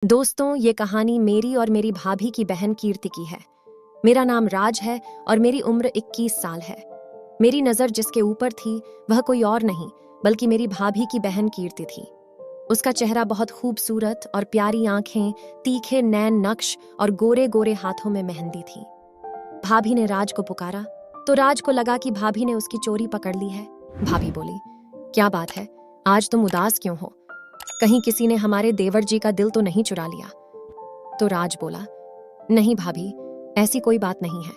दोस्तों, ये कहानी मेरी और मेरी भाभी की बहन कीर्ति की है। मेरा नाम राज है और मेरी उम्र 21 साल है। मेरी नज़र जिसके ऊपर थी वह कोई और नहीं बल्कि मेरी भाभी की बहन कीर्ति थी। उसका चेहरा बहुत खूबसूरत और प्यारी आंखें, तीखे नैन नक्श और गोरे गोरे हाथों में मेहंदी थी। भाभी ने राज को पुकारा तो राज को लगा कि भाभी ने उसकी चोरी पकड़ ली है। भाभी बोली, क्या बात है, आज तुम उदास क्यों हो? कहीं किसी ने हमारे देवर जी का दिल तो नहीं चुरा लिया? तो राज बोला, नहीं भाभी, ऐसी कोई बात नहीं है।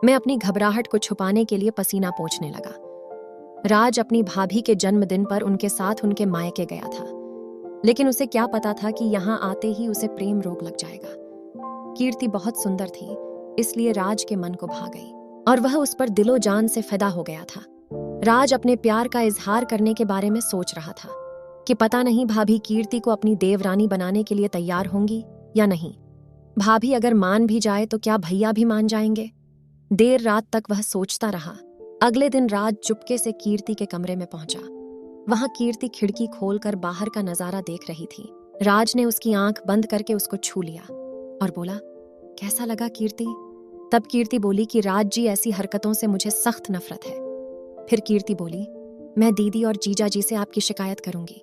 मैं अपनी घबराहट को छुपाने के लिए पसीना पोंछने लगा। राज अपनी भाभी के जन्मदिन पर उनके साथ उनके मायके गया था, लेकिन उसे क्या पता था कि यहाँ आते ही उसे प्रेम रोग लग जाएगा। कीर्ति बहुत सुंदर थी, इसलिए राज के मन को भा गई और वह उस पर दिलो जान से फिदा हो गया था। राज अपने प्यार का इजहार करने के बारे में सोच रहा था कि पता नहीं भाभी कीर्ति को अपनी देवरानी बनाने के लिए तैयार होंगी या नहीं। भाभी अगर मान भी जाए तो क्या भैया भी मान जाएंगे? देर रात तक वह सोचता रहा। अगले दिन राज चुपके से कीर्ति के कमरे में पहुंचा। वहां कीर्ति खिड़की खोलकर बाहर का नजारा देख रही थी। राज ने उसकी आंख बंद करके उसको छू लिया और बोला, कैसा लगा कीर्ति? तब कीर्ति बोली कि राज जी, ऐसी हरकतों से मुझे सख्त नफरत है। फिर कीर्ति बोली, मैं दीदी और जीजा जी से आपकी शिकायत करूंगी।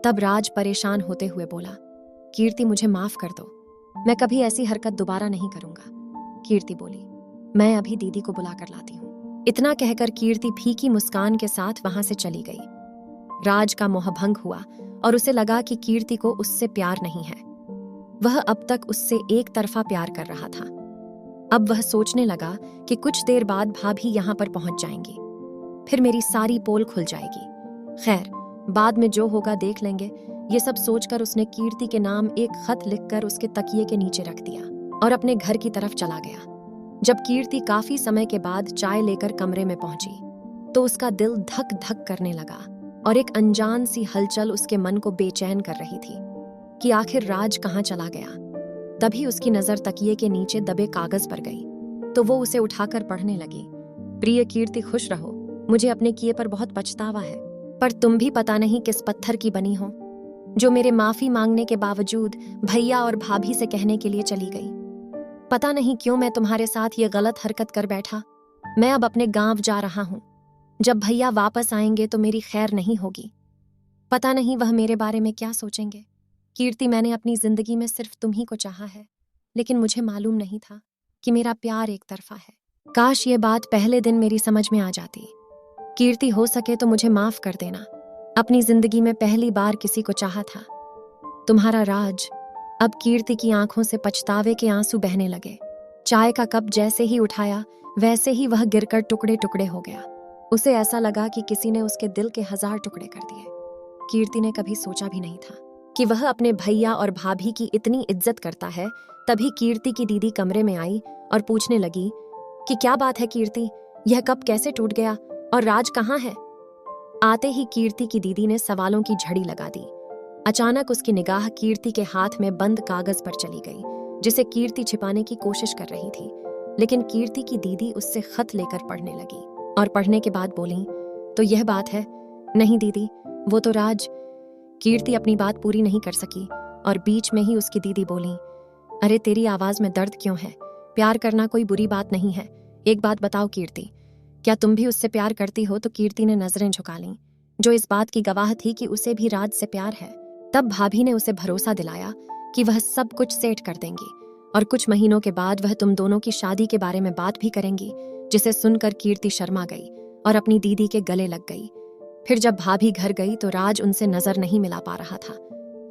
तब राज परेशान होते हुए बोला, कीर्ति मुझे माफ कर दो, मैं कभी ऐसी हरकत दोबारा नहीं करूंगा। कीर्ति बोली, मैं अभी दीदी को बुला कर लाती हूँ। इतना कहकर कीर्ति फीकी मुस्कान के साथ वहां से चली गई। राज का मोहभंग हुआ और उसे लगा कि कीर्ति को उससे प्यार नहीं है। वह अब तक उससे एक तरफा प्यार कर रहा था। अब वह सोचने लगा कि कुछ देर बाद भाभी यहां पर पहुंच जाएंगी, फिर मेरी सारी पोल खुल जाएगी। खैर, बाद में जो होगा देख लेंगे। ये सब सोचकर उसने कीर्ति के नाम एक खत लिखकर उसके तकिए के नीचे रख दिया और अपने घर की तरफ चला गया। जब कीर्ति काफी समय के बाद चाय लेकर कमरे में पहुंची तो उसका दिल धक धक करने लगा और एक अनजान सी हलचल उसके मन को बेचैन कर रही थी कि आखिर राज कहाँ चला गया। तभी उसकी नजर तकिए के नीचे दबे कागज पर गई तो वो उसे उठाकर पढ़ने लगी। प्रिय कीर्ति, खुश रहो, मुझे अपने किए पर बहुत पछतावा है, पर तुम भी पता नहीं किस पत्थर की बनी हो, जो मेरे माफी मांगने के बावजूद भैया और भाभी से कहने के लिए चली गई। पता नहीं क्यों मैं तुम्हारे साथ ये गलत हरकत कर बैठा। मैं अब अपने गांव जा रहा हूं। जब भैया वापस आएंगे तो मेरी खैर नहीं होगी। पता नहीं वह मेरे बारे में क्या सोचेंगे। कीर्ति, मैंने अपनी जिंदगी में सिर्फ तुम ही को चाहा है, लेकिन मुझे मालूम नहीं था कि मेरा प्यार एक तरफा है। काश ये बात पहले दिन मेरी समझ में आ जाती। कीर्ति, हो सके तो मुझे माफ कर देना। अपनी जिंदगी में पहली बार किसी को चाहा था। तुम्हारा राज। अब कीर्ति की आंखों से पछतावे के आंसू बहने लगे। चाय का कप जैसे ही उठाया वैसे ही वह गिरकर टुकड़े टुकड़े हो गया। उसे ऐसा लगा कि किसी ने उसके दिल के 1000 टुकड़े कर दिए। कीर्ति ने कभी सोचा भी नहीं था कि वह अपने भैया और भाभी की इतनी इज्जत करता है। तभी कीर्ति की दीदी कमरे में आई और पूछने लगी कि क्या बात है कीर्ति, यह कप कैसे टूट गया और राज कहाँ है? आते ही कीर्ति की दीदी ने सवालों की झड़ी लगा दी। अचानक उसकी निगाह कीर्ति के हाथ में बंद कागज पर चली गई, जिसे कीर्ति छिपाने की कोशिश कर रही थी। लेकिन कीर्ति की दीदी उससे खत लेकर पढ़ने लगी और पढ़ने के बाद बोली, तो यह बात है? नहीं दीदी, वो तो राज। कीर्ति अपनी बात पूरी नहीं कर सकी और बीच में ही उसकी दीदी बोली, अरे तेरी आवाज में दर्द क्यों है? प्यार करना कोई बुरी बात नहीं है। एक बात बताओ कीर्ति, क्या तुम भी उससे प्यार करती हो? तो कीर्ति ने नजरें झुका लीं, जो इस बात की गवाह थी कि उसे भी राज से प्यार है। तब भाभी ने उसे भरोसा दिलाया कि वह सब कुछ सेट कर देंगी और कुछ महीनों के बाद वह तुम दोनों की शादी के बारे में बात भी करेंगी। जिसे सुनकर कीर्ति शर्मा गई और अपनी दीदी के गले लग गई। फिर जब भाभी घर गई तो राज उनसे नजर नहीं मिला पा रहा था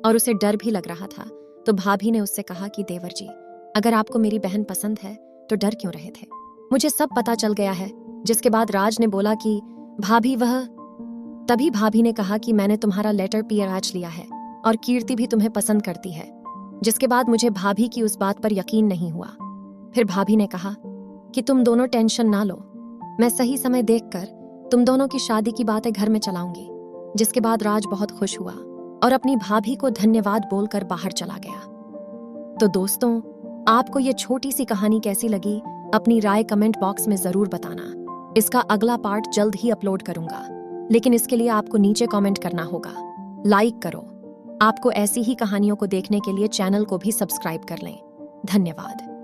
और उसे डर भी लग रहा था। तो भाभी ने उससे कहा कि देवर जी, अगर आपको मेरी बहन पसंद है तो डर क्यों रहे थे? मुझे सब पता चल गया है। जिसके बाद राज ने बोला कि तभी भाभी ने कहा कि मैंने तुम्हारा लेटर आज लिया है और कीर्ति भी तुम्हें पसंद करती है। जिसके बाद मुझे भाभी की उस बात पर यकीन नहीं हुआ। फिर भाभी ने कहा कि तुम दोनों टेंशन ना लो, मैं सही समय देखकर तुम दोनों की शादी की बातें घर में चलाऊंगी। जिसके बाद राज बहुत खुश हुआ और अपनी भाभी को धन्यवाद बोलकर बाहर चला गया। तो दोस्तों, आपको ये छोटी सी कहानी कैसी लगी? अपनी राय कमेंट बॉक्स में जरूर बताना। इसका अगला पार्ट जल्द ही अपलोड करूंगा, लेकिन इसके लिए आपको नीचे कमेंट करना होगा। लाइक करो, आपको ऐसी ही कहानियों को देखने के लिए चैनल को भी सब्सक्राइब कर लें। धन्यवाद।